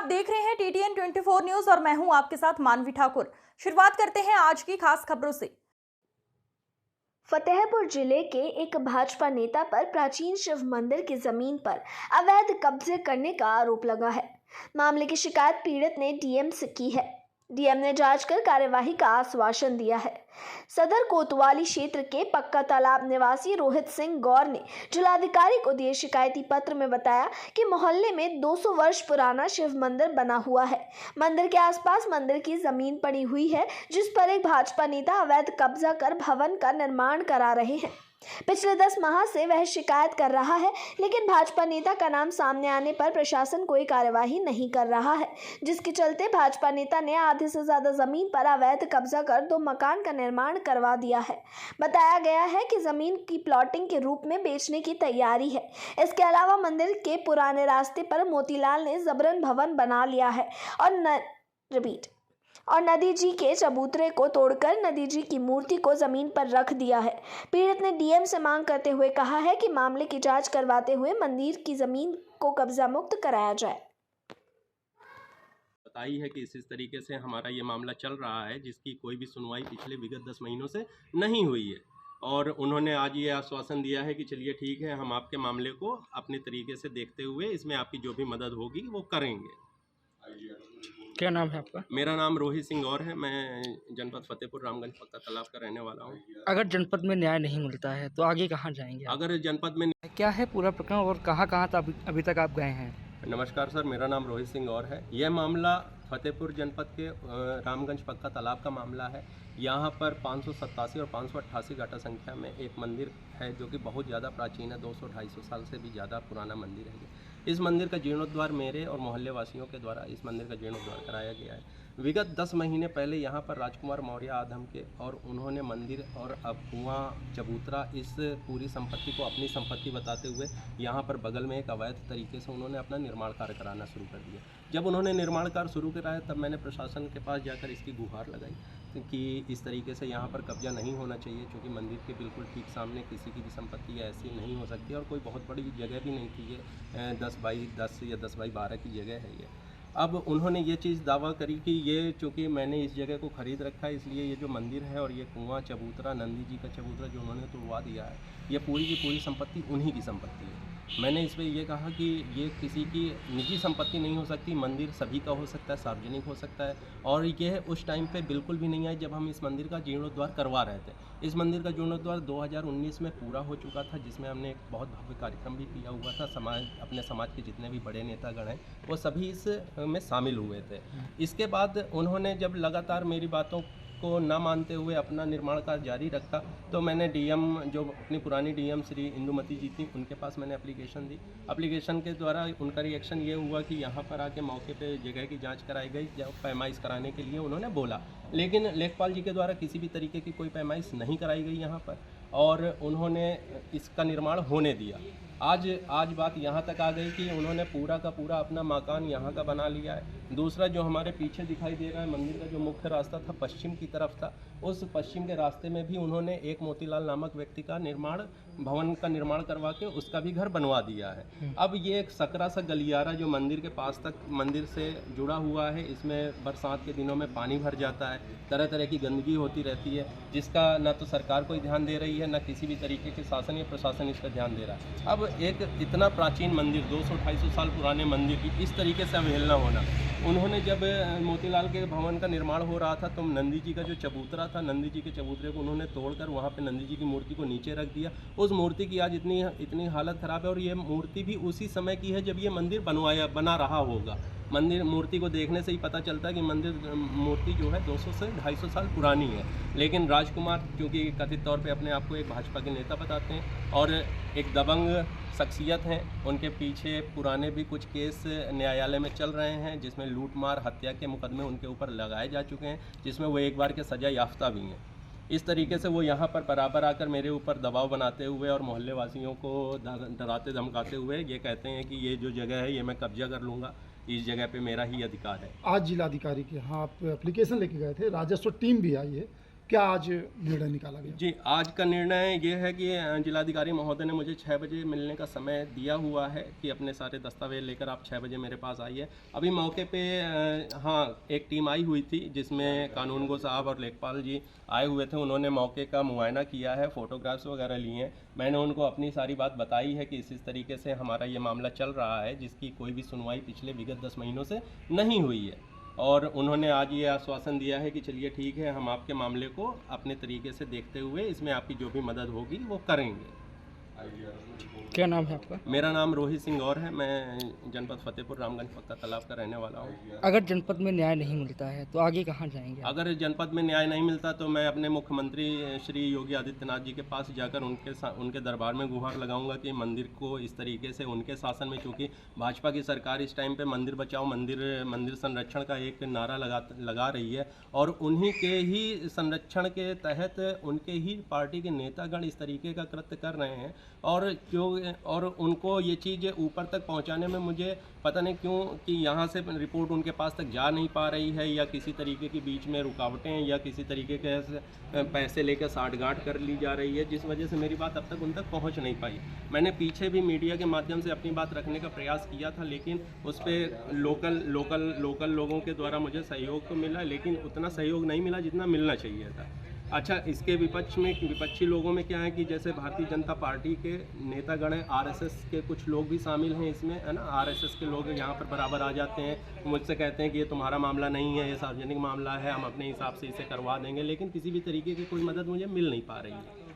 देख रहे हैं TTN 24 न्यूज और मैं हूं आपके साथ मानवी ठाकुर। शुरुआत करते हैं आज की खास खबरों से। फतेहपुर जिले के एक भाजपा नेता पर प्राचीन शिव मंदिर की जमीन पर अवैध कब्जे करने का आरोप लगा है। मामले की शिकायत पीड़ित ने डीएम से की है। डीएम ने जांच कर कार्यवाही का आश्वासन दिया है। सदर कोतवाली क्षेत्र के पक्का तालाब निवासी रोहित सिंह गौर ने जिलाधिकारी को दिए शिकायती पत्र में बताया कि मोहल्ले में 200 वर्ष पुराना शिव मंदिर बना हुआ है। मंदिर के आसपास मंदिर की जमीन पड़ी हुई है, जिस पर एक भाजपा नेता अवैध कब्जा कर भवन का निर्माण करा रहे हैं। पिछले 10 माह से वह शिकायत कर रहा है, लेकिन भाजपा नेता का नाम सामने आने पर प्रशासन कोई कार्यवाही नहीं कर रहा है, जिसके चलते भाजपा नेता ने आधे से ज्यादा जमीन पर अवैध कब्जा कर 2 मकान का निर्माण करवा दिया है। बताया गया है कि जमीन की प्लॉटिंग के रूप में बेचने की तैयारी है। इसके अलावा मंदिर के पुराने रास्ते पर मोतीलाल ने जबरन भवन बना लिया है और नदी जी के चबूतरे को तोड़कर नदी जी की मूर्ति को जमीन पर रख दिया है। पीड़ित ने डीएम से मांग करते हुए कहा है कि मामले की जांच करवाते हुए मंदिर की जमीन को कब्जा मुक्त कराया जाए। बताई है कि इस तरीके से हमारा ये मामला चल रहा है, जिसकी कोई भी सुनवाई पिछले विगत 10 महीनों से नहीं हुई है, और उन्होंने आज ये आश्वासन दिया है कि चलिए ठीक है, हम आपके मामले को अपने तरीके से देखते हुए इसमें आपकी जो भी मदद होगी वो करेंगे। क्या नाम है आपका? मेरा नाम रोहित सिंह गौर है। मैं जनपद फतेहपुर रामगंज पक्का तालाब का रहने वाला हूँ। अगर जनपद में न्याय नहीं मिलता है तो आगे कहाँ जाएंगे आप? अगर जनपद में क्या है पूरा प्रकरण और कहाँ कहाँ तक अभी तक आप गए हैं? नमस्कार सर, मेरा नाम रोहित सिंह गौर है। यह मामला फतेहपुर जनपद के रामगंज पक्का तालाब का मामला है। यहाँ पर 587 और 588 घटा संख्या में एक मंदिर है, जो कि बहुत ज़्यादा प्राचीन है। 200-250 साल से भी ज़्यादा पुराना मंदिर है। इस मंदिर का जीर्णोद्धार मेरे और मोहल्ले वासियों के द्वारा इस मंदिर का जीर्णोद्धार कराया गया है। विगत 10 महीने पहले यहाँ पर राजकुमार मौर्य आधम के, और उन्होंने मंदिर और अब कुआं चबूतरा इस पूरी संपत्ति को अपनी संपत्ति बताते हुए यहाँ पर बगल में एक अवैध तरीके से उन्होंने अपना निर्माण कार्य कराना शुरू कर दिया। जब उन्होंने निर्माण कार्य शुरू कराया तब मैंने प्रशासन के पास जाकर इसकी गुहार लगाई कि इस तरीके से यहाँ पर कब्जा नहीं होना चाहिए, क्योंकि मंदिर के बिल्कुल ठीक सामने किसी की भी संपत्ति ऐसी नहीं हो सकती, और कोई बहुत बड़ी जगह भी नहीं थी। ये 10x10 या 10x12 की जगह है ये। अब उन्होंने ये चीज़ दावा करी कि ये चूँकि मैंने इस जगह को ख़रीद रखा है, इसलिए ये जो मंदिर है और ये कुआं चबूतरा नंदी जी का चबूतरा जो उन्होंने तोड़वा दिया है, ये पूरी की पूरी संपत्ति उन्हीं की संपत्ति है। मैंने इस पर ये कहा कि ये किसी की निजी संपत्ति नहीं हो सकती, मंदिर सभी का हो सकता है, सार्वजनिक हो सकता है। और यह उस टाइम पे बिल्कुल भी नहीं आई जब हम इस मंदिर का जीर्णोद्धार करवा रहे थे। इस मंदिर का जीर्णोद्धार 2019 में पूरा हो चुका था, जिसमें हमने एक बहुत भव्य कार्यक्रम भी किया हुआ था। अपने समाज के जितने भी बड़े नेतागण हैं वो सभी इस में शामिल हुए थे। इसके बाद उन्होंने जब लगातार मेरी बातों को न मानते हुए अपना निर्माण कार्य जारी रखा, तो मैंने डीएम, जो अपनी पुरानी डीएम श्री इंदुमती जी थी, उनके पास मैंने एप्लीकेशन दी। एप्लीकेशन के द्वारा उनका रिएक्शन ये हुआ कि यहाँ पर आके मौके पे जगह की जांच कराई गई, जब पैमाइश कराने के लिए उन्होंने बोला, लेकिन लेखपाल जी के द्वारा किसी भी तरीके की कोई पैमाइश नहीं कराई गई यहाँ पर, और उन्होंने इसका निर्माण होने दिया। आज बात यहाँ तक आ गई कि उन्होंने पूरा का पूरा अपना मकान यहाँ का बना लिया है। दूसरा, जो हमारे पीछे दिखाई दे रहा है मंदिर का जो मुख्य रास्ता था पश्चिम की तरफ था, उस पश्चिम के रास्ते में भी उन्होंने एक मोतीलाल नामक व्यक्ति का भवन का निर्माण करवा के उसका भी घर बनवा दिया है। अब ये एक सकरा सा गलियारा जो मंदिर के पास तक मंदिर से जुड़ा हुआ है, इसमें बरसात के दिनों में पानी भर जाता है, तरह तरह की गंदगी होती रहती है, जिसका न तो सरकार कोई ध्यान दे रही है, न किसी भी तरीके के शासन या प्रशासन इसका ध्यान दे रहा है। अब एक इतना प्राचीन मंदिर, 200-250 साल पुराने मंदिर की इस तरीके से अवहेलना होना। उन्होंने जब मोतीलाल के भवन का निर्माण हो रहा था तो नंदी जी का जो चबूतरा था, नंदी जी के चबूतरे को उन्होंने तोड़कर वहाँ पे नंदी जी की मूर्ति को नीचे रख दिया। उस मूर्ति की आज इतनी हालत ख़राब है, और ये मूर्ति भी उसी समय की है जब ये मंदिर बना रहा होगा। मूर्ति को देखने से ही पता चलता है कि मूर्ति जो है 200 से 250 साल पुरानी है। लेकिन राजकुमार, क्योंकि कथित तौर पे अपने आप को एक भाजपा के नेता बताते हैं और एक दबंग शख्सियत हैं, उनके पीछे पुराने भी कुछ केस न्यायालय में चल रहे हैं, जिसमें लूट मार हत्या के मुकदमे उनके ऊपर लगाए जा चुके हैं, जिसमें वो एक बार के सज़ा याफ्ता भी हैं। इस तरीके से वो यहाँ पर बराबर आकर मेरे ऊपर दबाव बनाते हुए और मोहल्ले वासियों को डराते धमकाते हुए ये कहते हैं कि ये जो जगह है ये मैं कब्जा कर लूँगा, इस जगह पे मेरा ही अधिकार है। आज जिलाधिकारी के यहाँ आप एप्लीकेशन लेके गए थे, राजस्व टीम भी आई है, क्या आज निर्णय निकाला गया? जी, आज का निर्णय ये है कि जिलाधिकारी महोदय ने मुझे 6 बजे मिलने का समय दिया हुआ है कि अपने सारे दस्तावेज लेकर आप 6 बजे मेरे पास आइए। अभी मौके पे हाँ, एक टीम आई हुई थी जिसमें कानूनगो साहब और लेखपाल जी आए हुए थे। उन्होंने मौके का मुआयना किया है, फ़ोटोग्राफ्स वगैरह लिए हैं। मैंने उनको अपनी सारी बात बताई है कि इस तरीके से हमारा ये मामला चल रहा है, जिसकी कोई भी सुनवाई पिछले विगत 10 महीनों से नहीं हुई है। और उन्होंने आज ये आश्वासन दिया है कि चलिए ठीक है, हम आपके मामले को अपने तरीके से देखते हुए इसमें आपकी जो भी मदद होगी वो करेंगे। क्या नाम है आपका? मेरा नाम रोहित सिंह और है। मैं जनपद फतेहपुर रामगंज पक्का तालाब का रहने वाला हूँ। अगर जनपद में न्याय नहीं मिलता है तो आगे कहाँ जाएंगे आप? अगर जनपद में न्याय नहीं मिलता तो मैं अपने मुख्यमंत्री श्री योगी आदित्यनाथ जी के पास जाकर उनके दरबार में गुहार लगाऊंगा कि मंदिर को इस तरीके से उनके शासन में, चूँकि भाजपा की सरकार इस टाइम पे मंदिर बचाओ मंदिर संरक्षण का एक नारा लगा रही है और उन्हीं के ही संरक्षण के तहत उनके ही पार्टी के नेतागण इस तरीके का कृत्य कर रहे हैं और उनको ये चीज़ ऊपर तक पहुंचाने में मुझे पता नहीं क्यों कि यहाँ से रिपोर्ट उनके पास तक जा नहीं पा रही है, या किसी तरीके की बीच में रुकावटें या किसी तरीके के पैसे लेकर साठगांठ कर ली जा रही है, जिस वजह से मेरी बात अब तक उन तक पहुँच नहीं पाई। मैंने पीछे भी मीडिया के माध्यम से अपनी बात रखने का प्रयास किया था, लेकिन उस पर लोकल लोगों के द्वारा मुझे सहयोग तो मिला, लेकिन उतना सहयोग नहीं मिला जितना मिलना चाहिए था। अच्छा, इसके विपक्षी लोगों में क्या है कि जैसे भारतीय जनता पार्टी के नेतागण हैं, आरएसएस के कुछ लोग भी शामिल हैं इसमें, है ना। आरएसएस के लोग यहाँ पर बराबर आ जाते हैं, मुझसे कहते हैं कि ये तुम्हारा मामला नहीं है, ये सार्वजनिक मामला है, हम अपने हिसाब से इसे करवा देंगे, लेकिन किसी भी तरीके की कोई मदद मुझे मिल नहीं पा रही है।